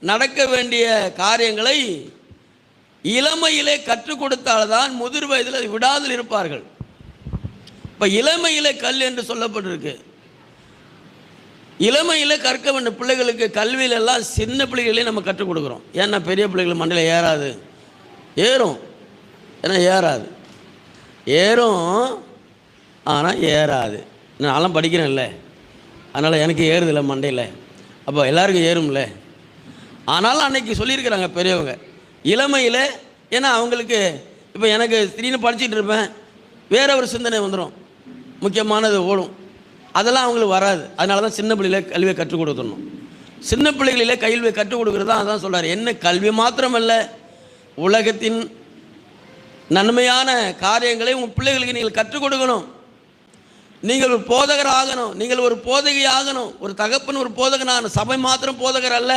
நடக்க வேண்டிய காரியங்களை இளமையிலே கற்றுக் கொடுத்தால்தான் முதிர் வயதில் அதை விடாமல் இருப்பார்கள். இப்போ இளமையிலே கல் என்று சொல்லப்பட்டிருக்கு. இளமையில் கற்க வேண்டிய பிள்ளைகளுக்கு கல்வியிலெல்லாம் சின்ன பிள்ளைகளே நம்ம கற்றுக் கொடுக்குறோம். ஏன்னா பெரிய பிள்ளைகள் மண்டையில் ஏறாது, ஏறும், ஏன்னா ஏறும் ஆனால் ஏறாது. நான்லாம் படிக்கிறேன்ல, அதனால் எனக்கு ஏறுதில்லை மண்டையில், அப்போ எல்லாருக்கும் ஏறும்ல. ஆனாலும் அன்னைக்கு சொல்லியிருக்கிறாங்க பெரியவங்க இளமையில். ஏன்னா அவங்களுக்கு இப்போ எனக்கு திடீர்னு படிச்சுட்டு இருப்பேன், வேற ஒரு சிந்தனை வந்துடும், முக்கியமானது ஓடும், அதெல்லாம் அவங்களுக்கு வராது. அதனால தான் சின்ன பிள்ளையில கல்வியை கற்றுக் கொடுக்கணும். சின்ன பிள்ளைகளிலே கல்வியை கற்றுக் கொடுக்குறது தான். அதான் சொல்கிறார், என்ன கல்வி மாத்திரமல்ல, உலகத்தின் நன்மையான காரியங்களை உங்கள் பிள்ளைகளுக்கு நீங்கள் கற்றுக் கொடுக்கணும். நீங்கள் ஒரு போதகர் ஆகணும், நீங்கள் ஒரு போதகி ஆகணும். ஒரு தகப்பன் ஒரு போதகனாகணும். சபை மாத்திரம் போதகர் அல்ல.